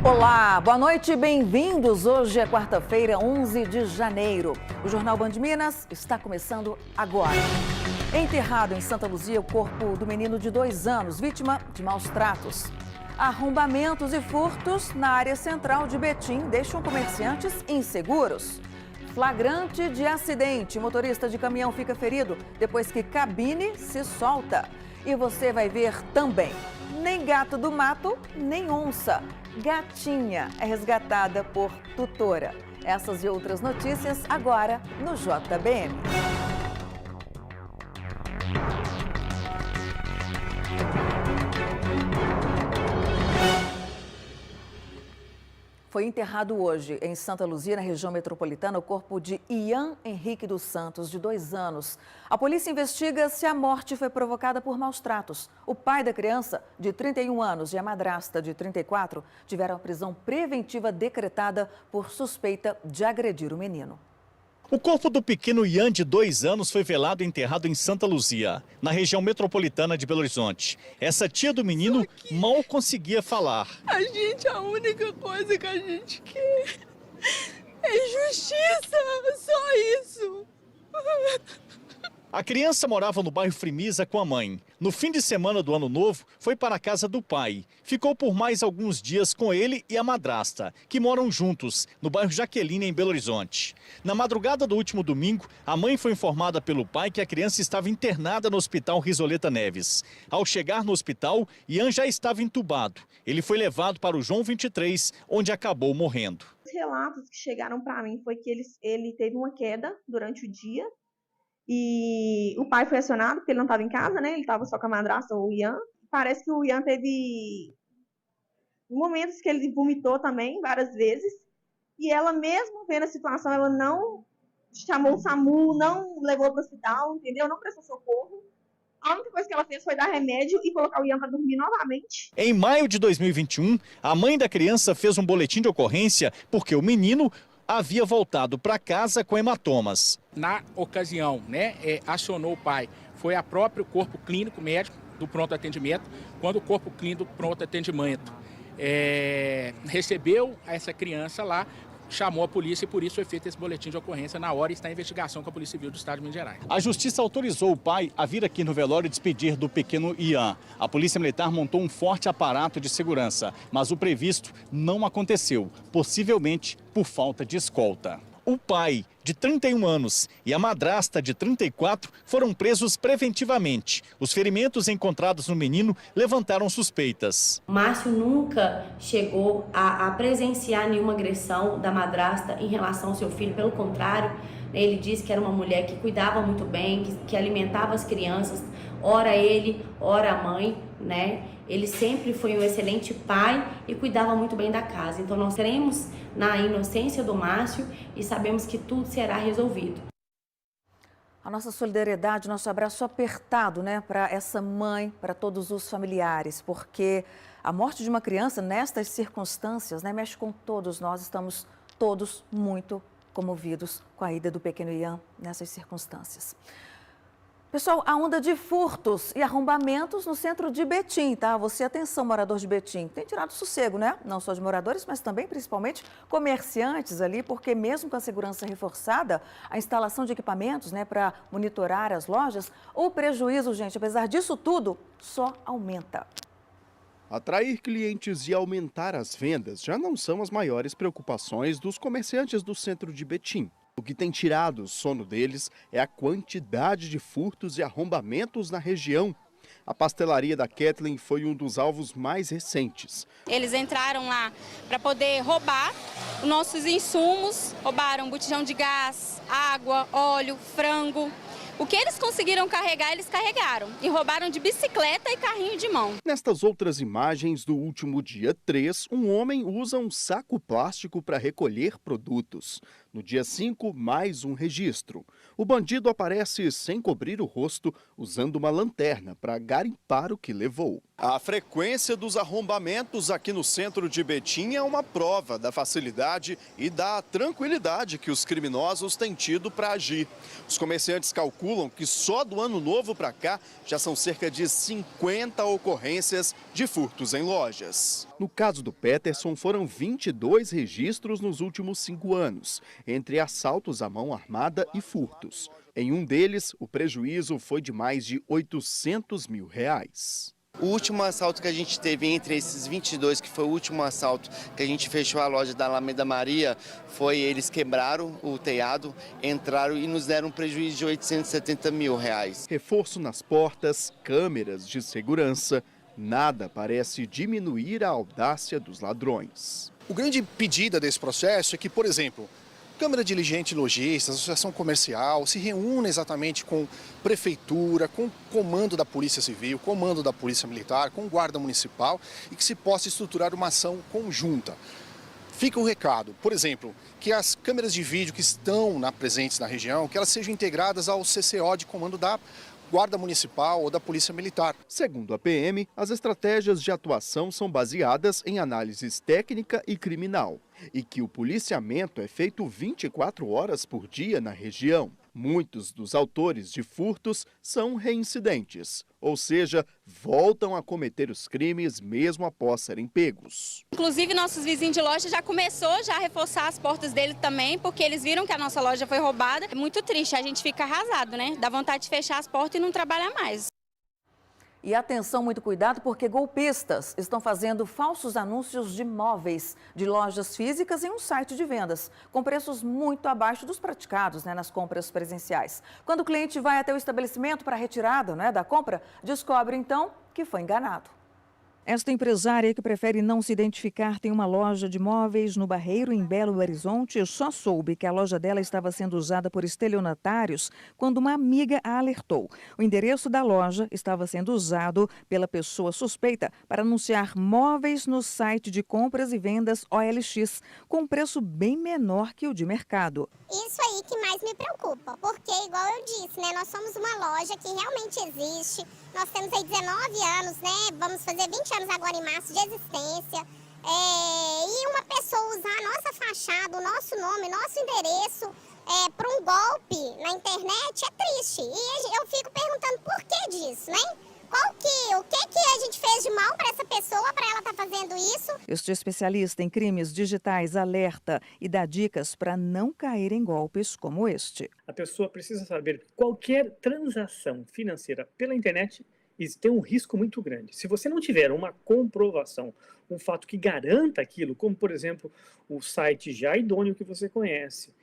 Olá, boa noite e bem-vindos. Hoje é quarta-feira, 11 de janeiro. O Jornal Band Minas está começando agora. Enterrado em Santa Luzia o corpo do menino de 2 anos, vítima de maus tratos. Arrombamentos e furtos na área central de Betim deixam comerciantes inseguros. Flagrante de acidente, motorista de caminhão fica ferido depois que cabine se solta. E você vai ver também, nem gato do mato, nem onça. Gatinha é resgatada por tutora. Essas e outras notícias agora no JBM. Foi enterrado hoje em Santa Luzia, na região metropolitana, o corpo de Ian Henrique dos Santos, de 2 anos. A polícia investiga se a morte foi provocada por maus tratos. O pai da criança, de 31 anos, e a madrasta, de 34, tiveram a prisão preventiva decretada por suspeita de agredir o menino. O corpo do pequeno Ian, de 2 anos, foi velado e enterrado em Santa Luzia, na região metropolitana de Belo Horizonte. Essa tia do menino mal conseguia falar. A única coisa que a gente quer é justiça, só isso. A criança morava no bairro Frimisa com a mãe. No fim de semana do Ano Novo, foi para a casa do pai. Ficou por mais alguns dias com ele e a madrasta, que moram juntos, no bairro Jaqueline, em Belo Horizonte. Na madrugada do último domingo, a mãe foi informada pelo pai que a criança estava internada no Hospital Risoleta Neves. Ao chegar no hospital, Ian já estava entubado. Ele foi levado para o João 23, onde acabou morrendo. Os relatos que chegaram para mim foi que ele teve uma queda durante o dia. E o pai foi acionado, porque ele não estava em casa, né? Ele estava só com a madrasta, o Ian. Parece que o Ian teve momentos que ele vomitou também, várias vezes. E ela, mesmo vendo a situação, ela não chamou o SAMU, não levou para o hospital, entendeu? Não prestou socorro. A única coisa que ela fez foi dar remédio e colocar o Ian para dormir novamente. Em maio de 2021, a mãe da criança fez um boletim de ocorrência porque o menino havia voltado para casa com hematomas. Na ocasião, acionou o pai. Foi a próprio corpo clínico médico do pronto atendimento, quando o corpo clínico do pronto atendimento recebeu essa criança lá, chamou a polícia e por isso foi feito esse boletim de ocorrência na hora e está em investigação com a Polícia Civil do Estado de Minas Gerais. A justiça autorizou o pai a vir aqui no velório despedir do pequeno Ian. A Polícia Militar montou um forte aparato de segurança, mas o previsto não aconteceu, possivelmente por falta de escolta. O pai, de 31 anos, e a madrasta, de 34, foram presos preventivamente. Os ferimentos encontrados no menino levantaram suspeitas. Márcio nunca chegou a presenciar nenhuma agressão da madrasta em relação ao seu filho, pelo contrário, ele disse que era uma mulher que cuidava muito bem, que alimentava as crianças, ora ele, ora a mãe, né? Ele sempre foi um excelente pai e cuidava muito bem da casa. Então nós cremos na inocência do Márcio e sabemos que tudo será resolvido. A nossa solidariedade, nosso abraço apertado, para essa mãe, para todos os familiares, porque a morte de uma criança nestas circunstâncias, mexe com todos nós, estamos todos muito comovidos com a ida do pequeno Ian nessas circunstâncias. Pessoal, a onda de furtos e arrombamentos no centro de Betim, tá? Você, atenção, morador de Betim, tem tirado sossego, Não só de moradores, mas também, principalmente, comerciantes ali, porque mesmo com a segurança reforçada, a instalação de equipamentos, para monitorar as lojas, o prejuízo, gente, apesar disso tudo, só aumenta. Atrair clientes e aumentar as vendas já não são as maiores preocupações dos comerciantes do centro de Betim. O que tem tirado o sono deles é a quantidade de furtos e arrombamentos na região. A pastelaria da Kathleen foi um dos alvos mais recentes. Eles entraram lá para poder roubar os nossos insumos, roubaram botijão de gás, água, óleo, frango. O que eles conseguiram carregar, eles carregaram. E roubaram de bicicleta e carrinho de mão. Nestas outras imagens do último dia 3, um homem usa um saco plástico para recolher produtos. No dia 5, mais um registro. O bandido aparece sem cobrir o rosto, usando uma lanterna para garimpar o que levou. A frequência dos arrombamentos aqui no centro de Betim é uma prova da facilidade e da tranquilidade que os criminosos têm tido para agir. Os comerciantes calculam que só do ano novo para cá já são cerca de 50 ocorrências de furtos em lojas. No caso do Peterson, foram 22 registros nos últimos 5 anos, entre assaltos à mão armada e furtos. Em um deles, o prejuízo foi de mais de R$800 mil. O último assalto que a gente teve entre esses 22, que foi o último assalto que a gente fechou a loja da Alameda Maria, foi eles quebraram o telhado, entraram e nos deram um prejuízo de R$870 mil. Reforço nas portas, câmeras de segurança, nada parece diminuir a audácia dos ladrões. O grande pedido desse processo é que, por exemplo, Câmara Diligente Lojistas, Associação Comercial, se reúna exatamente com Prefeitura, com o comando da Polícia Civil, comando da Polícia Militar, com Guarda Municipal e que se possa estruturar uma ação conjunta. Fica o recado, por exemplo, que as câmeras de vídeo que estão presentes na região, que elas sejam integradas ao CCO de comando da Guarda Municipal ou da Polícia Militar. Segundo a PM, as estratégias de atuação são baseadas em análises técnica e criminal e que o policiamento é feito 24 horas por dia na região. Muitos dos autores de furtos são reincidentes, ou seja, voltam a cometer os crimes mesmo após serem pegos. Inclusive, nossos vizinhos de loja já começou já a reforçar as portas dele também, porque eles viram que a nossa loja foi roubada. É muito triste, a gente fica arrasado, né? Dá vontade de fechar as portas e não trabalhar mais. E atenção, muito cuidado, porque golpistas estão fazendo falsos anúncios de móveis de lojas físicas em um site de vendas, com preços muito abaixo dos praticados nas compras presenciais. Quando o cliente vai até o estabelecimento para a retirada da compra, descobre então que foi enganado. Esta empresária, que prefere não se identificar, tem uma loja de móveis no Barreiro, em Belo Horizonte. Só soube que a loja dela estava sendo usada por estelionatários quando uma amiga a alertou. O endereço da loja estava sendo usado pela pessoa suspeita para anunciar móveis no site de compras e vendas OLX, com um preço bem menor que o de mercado. Isso aí que mais me preocupa, porque, igual eu disse, nós somos uma loja que realmente existe. Nós temos aí 19 anos, vamos fazer 20 anos agora em março de existência. E uma pessoa usar a nossa fachada, o nosso nome, nosso endereço para um golpe na internet é triste. E eu fico perguntando por que disso, O que a gente fez de mal para essa pessoa, para ela estar fazendo isso? Este especialista em crimes digitais alerta e dá dicas para não cair em golpes como este. A pessoa precisa saber que qualquer transação financeira pela internet tem um risco muito grande. Se você não tiver uma comprovação, um fato que garanta aquilo, como, por exemplo, o site já idôneo que você conhece,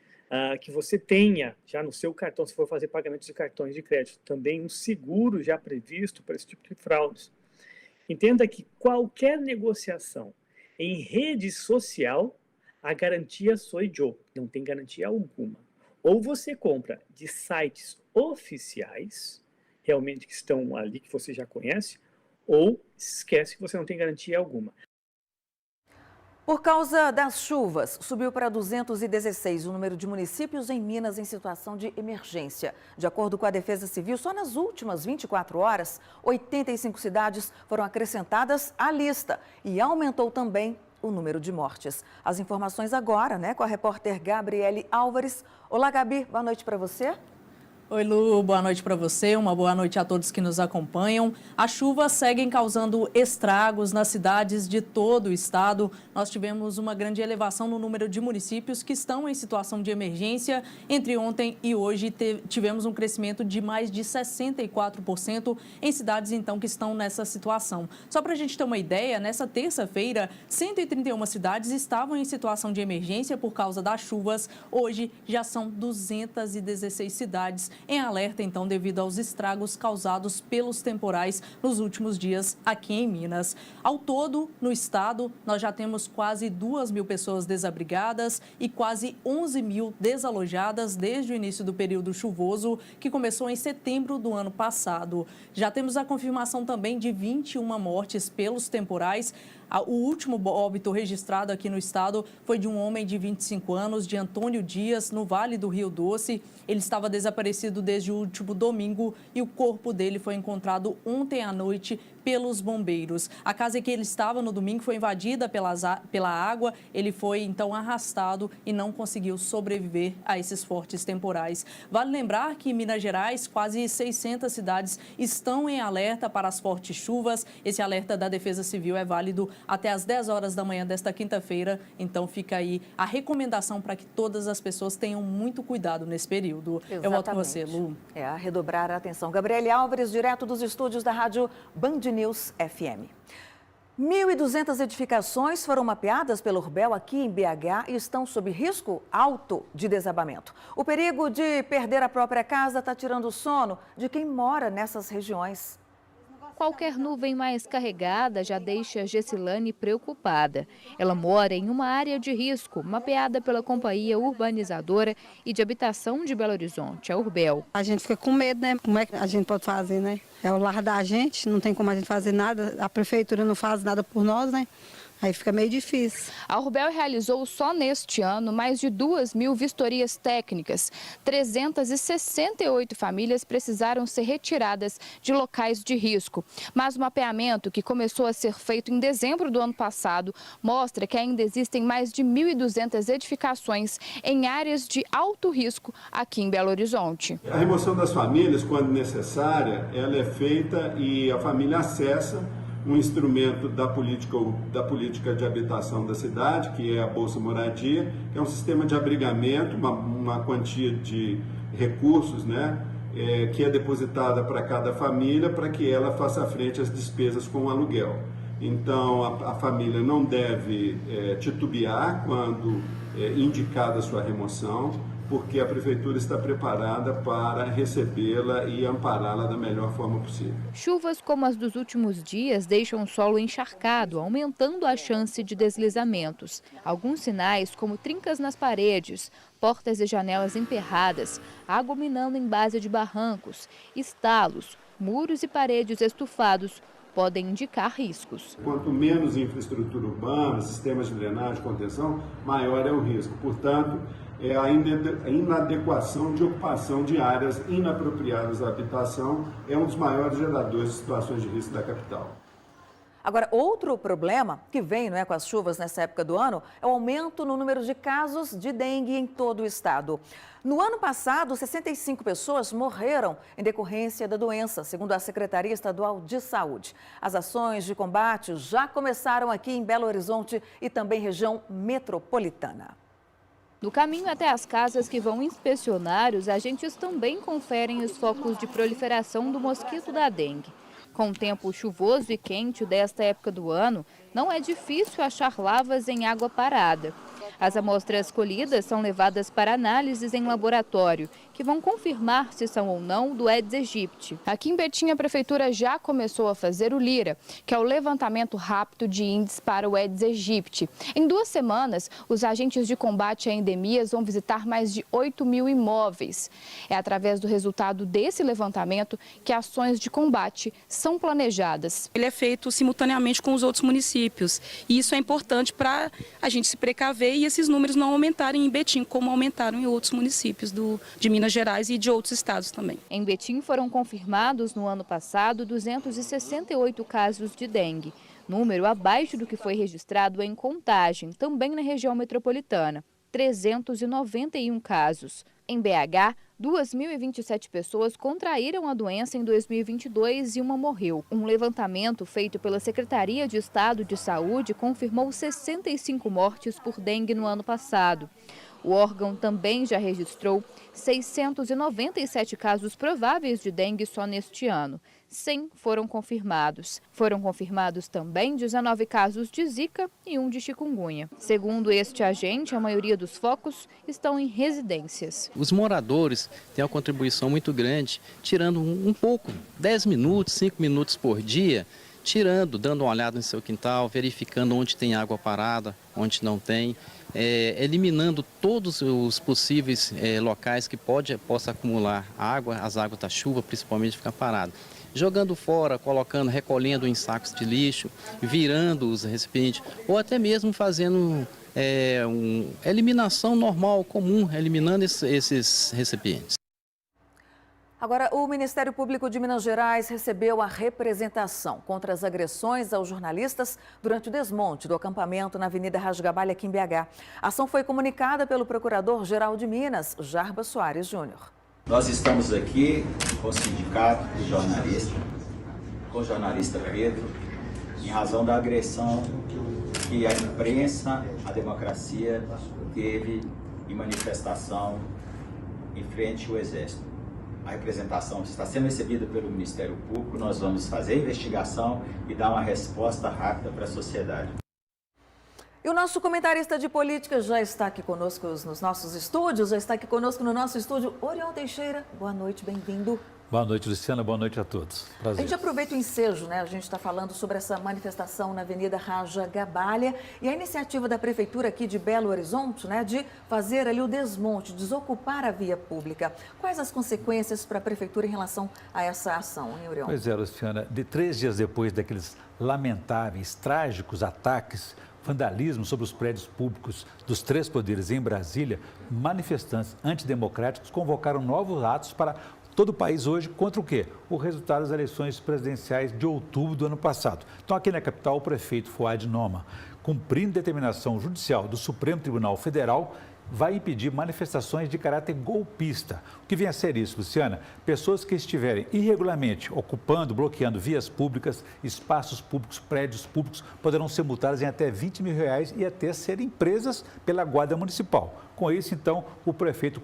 que você tenha já no seu cartão, se for fazer pagamentos de cartões de crédito, também um seguro já previsto para esse tipo de fraudes. Entenda que qualquer negociação em rede social, a garantia soy yo, não tem garantia alguma. Ou você compra de sites oficiais, realmente que estão ali, que você já conhece, ou esquece que você não tem garantia alguma. Por causa das chuvas, subiu para 216 o número de municípios em Minas em situação de emergência. De acordo com a Defesa Civil, só nas últimas 24 horas, 85 cidades foram acrescentadas à lista e aumentou também o número de mortes. As informações agora, com a repórter Gabriele Álvares. Olá, Gabi, boa noite para você. Oi, Lu, boa noite para você, uma boa noite a todos que nos acompanham. As chuvas seguem causando estragos nas cidades de todo o estado. Nós tivemos uma grande elevação no número de municípios que estão em situação de emergência. Entre ontem e hoje tivemos um crescimento de mais de 64% em cidades, então, que estão nessa situação. Só para a gente ter uma ideia, nessa terça-feira, 131 cidades estavam em situação de emergência por causa das chuvas. Hoje já são 216 cidades em alerta, então, devido aos estragos causados pelos temporais nos últimos dias aqui em Minas. Ao todo, no estado, nós já temos quase 2.000 pessoas desabrigadas e quase 11.000 desalojadas desde o início do período chuvoso, que começou em setembro do ano passado. Já temos a confirmação também de 21 mortes pelos temporais. O último óbito registrado aqui no estado foi de um homem de 25 anos, de Antônio Dias, no Vale do Rio Doce. Ele estava desaparecido desde o último domingo e o corpo dele foi encontrado ontem à noite pelos bombeiros. A casa em que ele estava no domingo foi invadida pela água. Ele foi, então, arrastado e não conseguiu sobreviver a esses fortes temporais. Vale lembrar que em Minas Gerais, quase 600 cidades estão em alerta para as fortes chuvas. Esse alerta da Defesa Civil é válido até às 10 horas da manhã desta quinta-feira. Então, fica aí a recomendação para que todas as pessoas tenham muito cuidado nesse período. Exatamente. Eu volto com você, Lu. É, a redobrar a atenção. Gabriele Álvares, direto dos estúdios da Rádio Band News FM. 1.200 edificações foram mapeadas pelo Urbel aqui em BH e estão sob risco alto de desabamento. O perigo de perder a própria casa está tirando o sono de quem mora nessas regiões. Qualquer nuvem mais carregada já deixa Gessilane preocupada. Ela mora em uma área de risco, mapeada pela Companhia Urbanizadora e de Habitação de Belo Horizonte, a Urbel. A gente fica com medo, né? Como é que a gente pode fazer, né? É o lar da gente, não tem como a gente fazer nada, a prefeitura não faz nada por nós, né? Aí fica meio difícil. A Urbel realizou só neste ano mais de 2.000 vistorias técnicas. 368 famílias precisaram ser retiradas de locais de risco. Mas o mapeamento, que começou a ser feito em dezembro do ano passado, mostra que ainda existem mais de 1.200 edificações em áreas de alto risco aqui em Belo Horizonte. A remoção das famílias, quando necessária, ela é feita e a família acessa um instrumento da política de habitação da cidade, que é a Bolsa Moradia, que é um sistema de abrigamento, uma quantia de recursos, né, que é depositada para cada família para que ela faça frente às despesas com o aluguel. Então, a família não deve titubear quando indicada a sua remoção, porque a prefeitura está preparada para recebê-la e ampará-la da melhor forma possível. Chuvas como as dos últimos dias deixam o solo encharcado, aumentando a chance de deslizamentos. Alguns sinais, como trincas nas paredes, portas e janelas emperradas, água minando em base de barrancos, estalos, muros e paredes estufados, podem indicar riscos. Quanto menos infraestrutura urbana, sistemas de drenagem, contenção, maior é o risco. Portanto, a inadequação de ocupação de áreas inapropriadas à habitação é um dos maiores geradores de situações de risco da capital. Agora, outro problema que vem, com as chuvas nessa época do ano é o aumento no número de casos de dengue em todo o estado. No ano passado, 65 pessoas morreram em decorrência da doença, segundo a Secretaria Estadual de Saúde. As ações de combate já começaram aqui em Belo Horizonte e também região metropolitana. No caminho até as casas que vão inspecionar, os agentes também conferem os focos de proliferação do mosquito da dengue. Com o tempo chuvoso e quente desta época do ano, não é difícil achar larvas em água parada. As amostras colhidas são levadas para análises em laboratório, que vão confirmar se são ou não do Aedes aegypti. Aqui em Betim, a prefeitura já começou a fazer o LIRA, que é o levantamento rápido de índices para o Aedes aegypti. Em 2 semanas, os agentes de combate a endemias vão visitar mais de 8.000 imóveis. É através do resultado desse levantamento que ações de combate são planejadas. Ele é feito simultaneamente com os outros municípios e isso é importante para a gente se precaver e esses números não aumentarem em Betim, como aumentaram em outros municípios de Minas Gerais e de outros estados também. Em Betim foram confirmados no ano passado 268 casos de dengue, número abaixo do que foi registrado em Contagem, também na região metropolitana, 391 casos. Em BH, 2.027 pessoas contraíram a doença em 2022 e uma morreu. Um levantamento feito pela Secretaria de Estado de Saúde confirmou 65 mortes por dengue no ano passado. O órgão também já registrou 697 casos prováveis de dengue só neste ano. 100 foram confirmados. Foram confirmados também 19 casos de zika e 1 de chikungunya. Segundo este agente, a maioria dos focos estão em residências. Os moradores têm uma contribuição muito grande, tirando um pouco, 10 minutos, 5 minutos por dia, dando uma olhada no seu quintal, verificando onde tem água parada, onde não tem, eliminando todos os possíveis locais que possa acumular água, as águas da chuva, principalmente, ficar parado. jogando fora, colocando, recolhendo em sacos de lixo, virando os recipientes, ou até mesmo fazendo eliminação normal, comum, eliminando esses recipientes. Agora, o Ministério Público de Minas Gerais recebeu a representação contra as agressões aos jornalistas durante o desmonte do acampamento na Avenida Rasgabalha, aqui em BH. A ação foi comunicada pelo Procurador-Geral de Minas, Jarbas Soares Júnior. Nós estamos aqui com o Sindicato de Jornalistas, com o jornalista Pedro, em razão da agressão que a imprensa, a democracia teve em manifestação em frente ao Exército. A representação está sendo recebida pelo Ministério Público, nós vamos fazer a investigação e dar uma resposta rápida para a sociedade. E o nosso comentarista de política já está aqui conosco nos nossos estúdios, já está aqui conosco no nosso estúdio, Orion Teixeira. Boa noite, bem-vindo. Boa noite, Luciana. Boa noite a todos. Prazer. A gente aproveita o ensejo, né? A gente está falando sobre essa manifestação na Avenida Rasgabalha e a iniciativa da Prefeitura aqui de Belo Horizonte, né? De fazer ali o desmonte, desocupar a via pública. Quais as consequências para a Prefeitura em relação a essa ação, hein, Orion? Pois é, Luciana. 3 dias depois daqueles lamentáveis, trágicos ataques, vandalismo sobre os prédios públicos dos 3 poderes em Brasília, manifestantes antidemocráticos convocaram novos atos para todo o país hoje contra o quê? O resultado das eleições presidenciais de outubro do ano passado. Então, aqui na capital, o prefeito Fuad Noma, cumprindo determinação judicial do Supremo Tribunal Federal, vai impedir manifestações de caráter golpista. O que vem a ser isso, Luciana? Pessoas que estiverem irregularmente ocupando, bloqueando vias públicas, espaços públicos, prédios públicos, poderão ser multadas em até R$20 mil e até serem presas pela Guarda Municipal. Com isso, então, o prefeito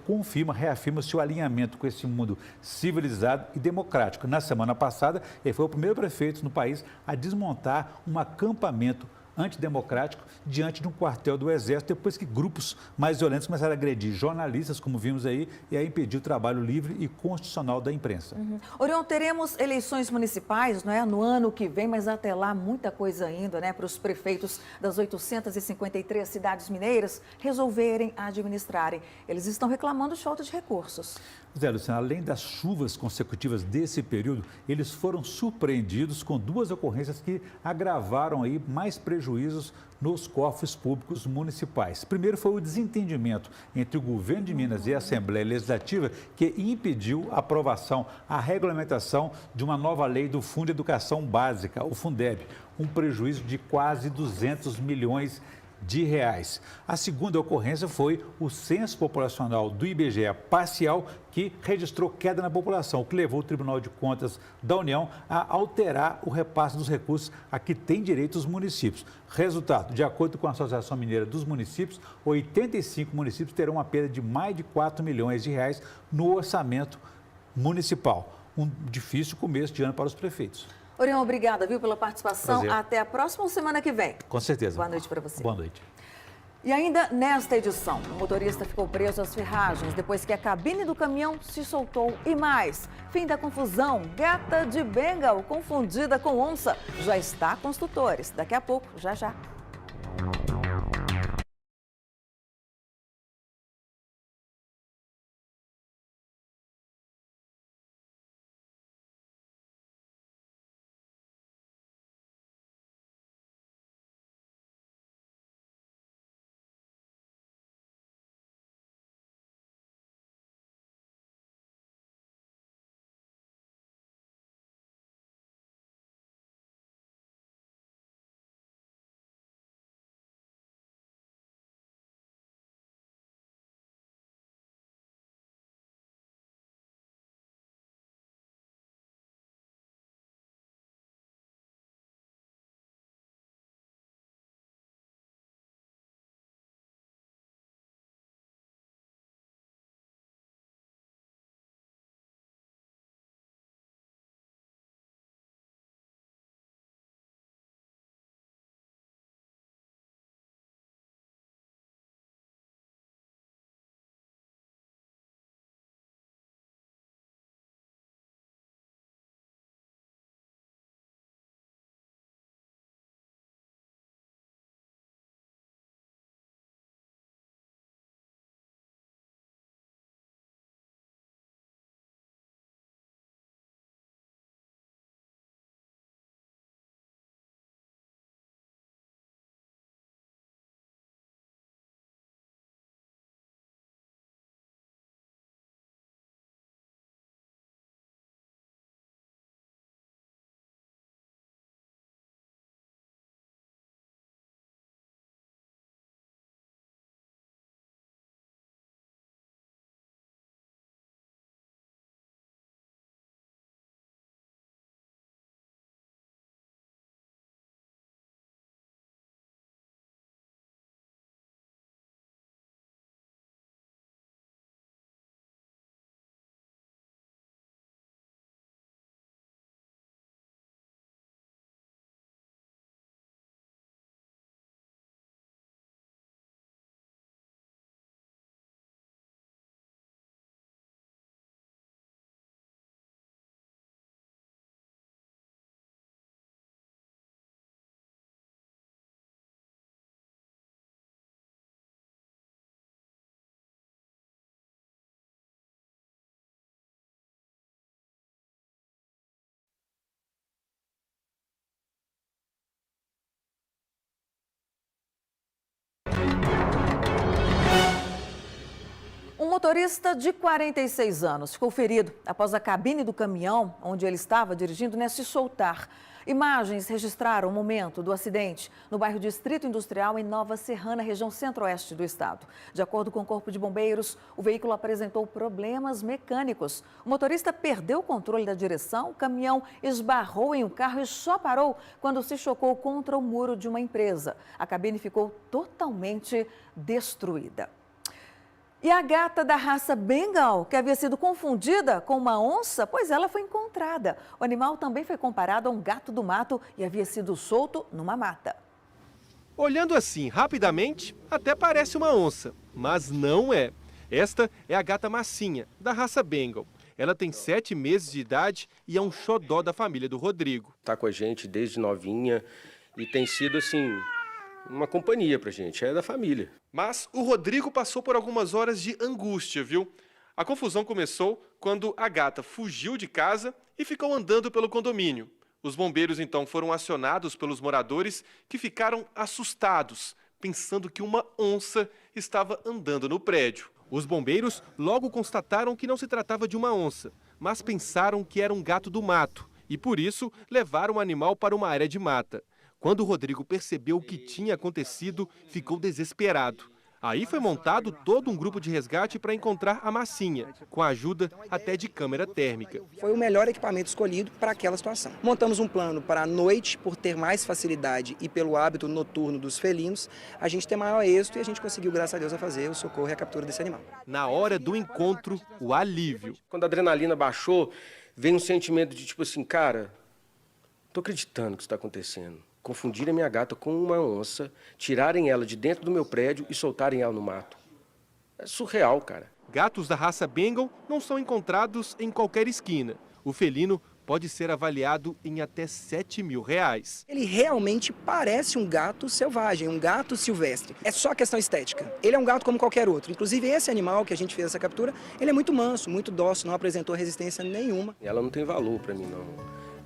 reafirma seu alinhamento com esse mundo civilizado e democrático. Na semana passada, ele foi o primeiro prefeito no país a desmontar um acampamento antidemocrático diante de um quartel do Exército, depois que grupos mais violentos começaram a agredir jornalistas, como vimos aí, e a impedir o trabalho livre e constitucional da imprensa. Orion, teremos eleições municipais, não é, no ano que vem, mas até lá muita coisa ainda, né, para os prefeitos das 853 cidades mineiras resolverem administrarem. Eles estão reclamando de falta de recursos. Zé Luciano, além das chuvas consecutivas desse período, eles foram surpreendidos com 2 ocorrências que agravaram aí mais prejuízos nos cofres públicos municipais. Primeiro foi o desentendimento entre o governo de Minas e a Assembleia Legislativa, que impediu a aprovação, a regulamentação de uma nova lei do Fundo de Educação Básica, o Fundeb, um prejuízo de quase R$200 milhões. A segunda ocorrência foi o censo populacional do IBGE parcial, que registrou queda na população, o que levou o Tribunal de Contas da União a alterar o repasse dos recursos a que têm direito os municípios. Resultado, de acordo com a Associação Mineira dos Municípios, 85 municípios terão uma perda de mais de R$4 milhões no orçamento municipal. Um difícil começo de ano para os prefeitos. Orion, obrigada, viu, pela participação. Prazer. Até a próxima semana que vem. Com certeza. Boa noite para você. Boa noite. E ainda nesta edição, o motorista ficou preso às ferragens depois que a cabine do caminhão se soltou. E mais, fim da confusão, gata de Bengal confundida com onça. Já está com os tutores. Daqui a pouco, já. motorista de 46 anos ficou ferido após a cabine do caminhão onde ele estava dirigindo se soltar. Imagens registraram o momento do acidente no bairro Distrito Industrial, em Nova Serrana, região centro-oeste do estado. De acordo com o Corpo de Bombeiros, o veículo apresentou problemas mecânicos. O motorista perdeu o controle da direção, o caminhão esbarrou em um carro e só parou quando se chocou contra o muro de uma empresa. A cabine ficou totalmente destruída. E a gata da raça Bengal, que havia sido confundida com uma onça, pois ela foi encontrada. O animal também foi comparado a um gato do mato e havia sido solto numa mata. Olhando assim rapidamente, até parece uma onça, mas não é. Esta é a gata Massinha, da raça Bengal. Ela tem 7 meses de idade e é um xodó da família do Rodrigo. Está com a gente desde novinha e tem sido assim uma companhia pra gente, é da família. Mas o Rodrigo passou por algumas horas de angústia, viu? A confusão começou quando a gata fugiu de casa e ficou andando pelo condomínio. Os bombeiros então foram acionados pelos moradores, que ficaram assustados, pensando que uma onça estava andando no prédio. Os bombeiros logo constataram que não se tratava de uma onça, mas pensaram que era um gato do mato e, por isso, levaram o animal para uma área de mata. Quando o Rodrigo percebeu o que tinha acontecido, ficou desesperado. Aí foi montado todo um grupo de resgate para encontrar a Massinha, com a ajuda até de câmera térmica. Foi o melhor equipamento escolhido para aquela situação. Montamos um plano para a noite, por ter mais facilidade e pelo hábito noturno dos felinos, a gente ter maior êxito e a gente conseguiu, graças a Deus, a fazer o socorro e a captura desse animal. Na hora do encontro, o alívio. Quando a adrenalina baixou, veio um sentimento de tipo assim, cara, tô acreditando que isso está acontecendo. Confundirem a minha gata com uma onça, tirarem ela de dentro do meu prédio e soltarem ela no mato. É surreal, cara. Gatos da raça Bengal não são encontrados em qualquer esquina. O felino pode ser avaliado em até R$7 mil. Ele realmente parece um gato selvagem, um gato silvestre. É só questão estética. Ele é um gato como qualquer outro. Inclusive esse animal que a gente fez essa captura, ele é muito manso, muito dócil, não apresentou resistência nenhuma. Ela não tem valor para mim, não.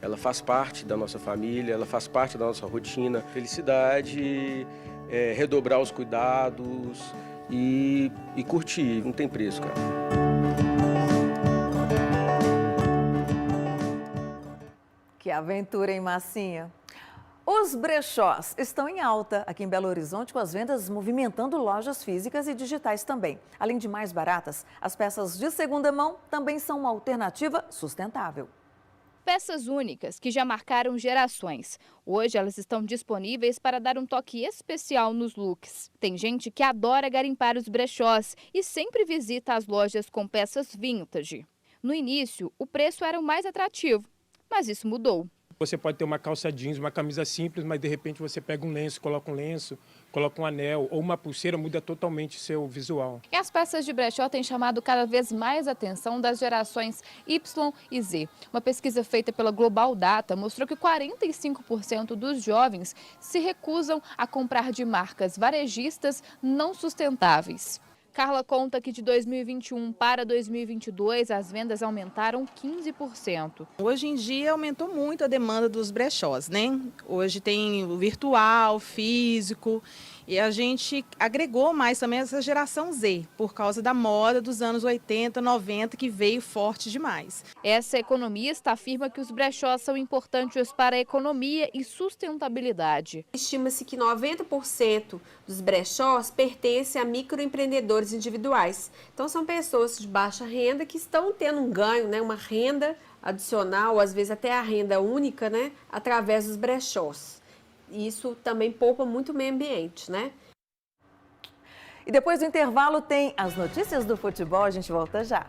Ela faz parte da nossa família, ela faz parte da nossa rotina. Felicidade, redobrar os cuidados e curtir, não tem preço, cara. Que aventura, hein, Massinha? Os brechós estão em alta aqui em Belo Horizonte, com as vendas movimentando lojas físicas e digitais também. Além de mais baratas, as peças de segunda mão também são uma alternativa sustentável. Peças únicas que já marcaram gerações. Hoje elas estão disponíveis para dar um toque especial nos looks. Tem gente que adora garimpar os brechós e sempre visita as lojas com peças vintage. No início, o preço era o mais atrativo, mas isso mudou. Você pode ter uma calça jeans, uma camisa simples, mas de repente você pega um lenço, coloca um anel ou uma pulseira, muda totalmente seu visual. E as peças de brechó têm chamado cada vez mais a atenção das gerações Y e Z. Uma pesquisa feita pela Global Data mostrou que 45% dos jovens se recusam a comprar de marcas varejistas não sustentáveis. Carla conta que de 2021 para 2022 as vendas aumentaram 15%. Hoje em dia aumentou muito a demanda dos brechós, né? Hoje tem o virtual, físico, e a gente agregou mais também essa geração Z, por causa da moda dos anos 80, 90, que veio forte demais. Essa economista afirma que os brechós são importantes para a economia e sustentabilidade. Estima-se que 90% dos brechós pertencem a microempreendedores individuais. Então são pessoas de baixa renda que estão tendo um ganho, né, uma renda adicional, às vezes até a renda única, né, através dos brechós. Isso também poupa muito o meio ambiente, né? E depois do intervalo tem as notícias do futebol, a gente volta já.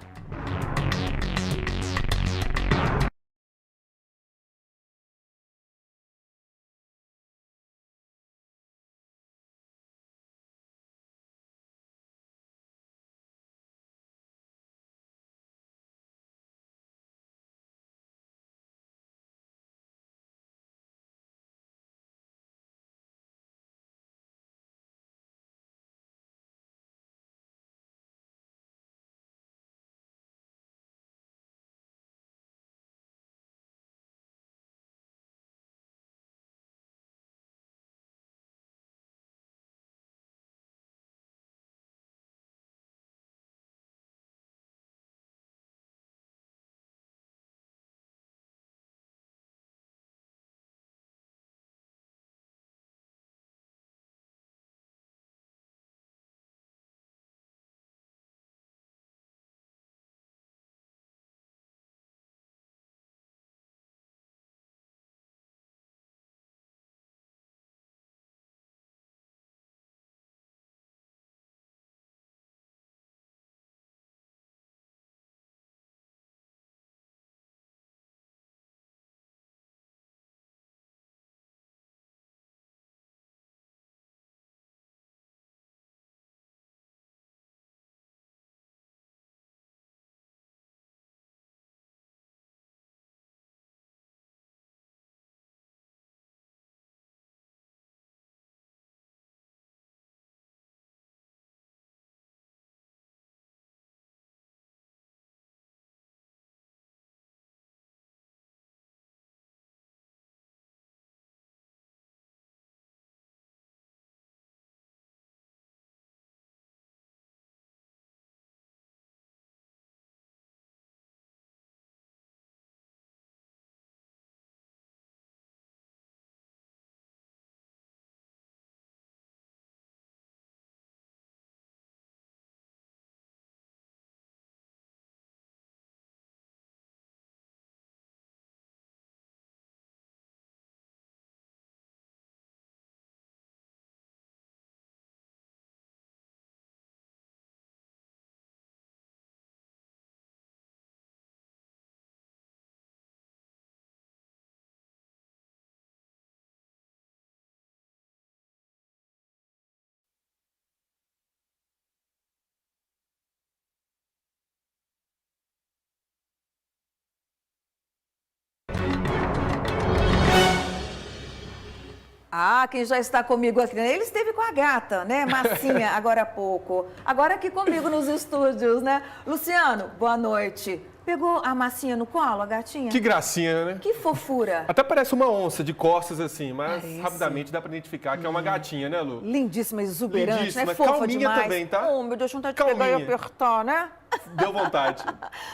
Ah, quem já está comigo aqui, ele esteve com a gata, né, Massinha, agora há pouco. Agora aqui comigo nos estúdios, né? Luciano, boa noite. Pegou a Massinha no colo, a gatinha? Que gracinha, né? Que fofura. Até parece uma onça de costas assim, mas Parece. Rapidamente dá pra identificar que é uma gatinha, né, Lu? Lindíssima, exuberante, Lindíssima, né? Fofa calminha demais. também, tá? Oh, meu Deus, vontade de pegar e Calminha. apertar, né? Deu vontade,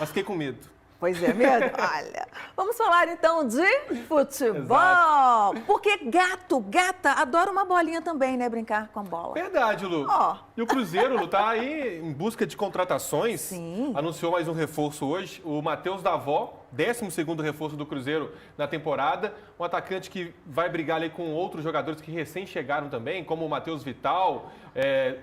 mas fiquei com medo. Pois é, medo? Olha, vamos falar então de futebol. Exato. Porque gata adora uma bolinha também, né? Brincar com a bola. Verdade, Lu. Ó. E o Cruzeiro, Lu, tá aí em busca de contratações. Sim. Anunciou mais um reforço hoje, o Matheus Davó, 12º reforço do Cruzeiro na temporada. Um atacante que vai brigar ali com outros jogadores que recém chegaram também, como o Matheus Vital,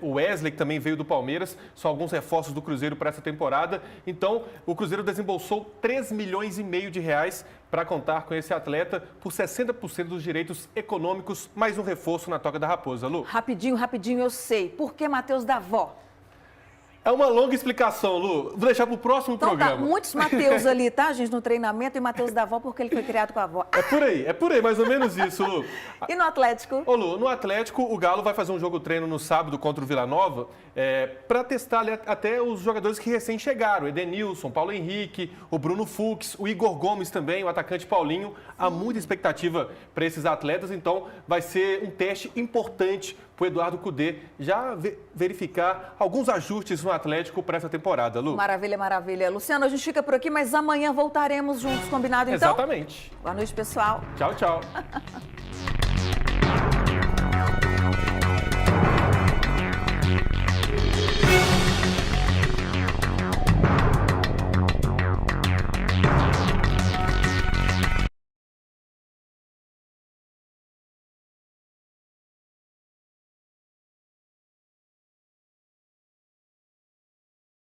o Wesley, que também veio do Palmeiras. São alguns reforços do Cruzeiro para essa temporada. Então, o Cruzeiro desembolsou 3,5 milhões de reais para contar com esse atleta por 60% dos direitos econômicos, mais um reforço na Toca da Raposa, Lu. Rapidinho, eu sei. Por que Matheus Davó? É uma longa explicação, Lu. Vou deixar para o próximo Então programa. tá, muitos Matheus ali, tá, gente, no treinamento, e Matheus Davó porque ele foi criado com a avó. É por aí, mais ou menos isso, Lu. E no Atlético? Ô, Lu, no Atlético, o Galo vai fazer um jogo-treino no sábado contra o Vila Nova para testar ali até os jogadores que recém chegaram. Edenilson, Paulo Henrique, o Bruno Fux, o Igor Gomes também, o atacante Paulinho. Há muita expectativa para esses atletas, então vai ser um teste importante para o Eduardo Cudê já verificar alguns ajustes no Atlético para essa temporada, Lu. Maravilha, maravilha. Luciano, a gente fica por aqui, mas amanhã voltaremos juntos, combinado então? Exatamente. Boa noite, pessoal. Tchau, tchau.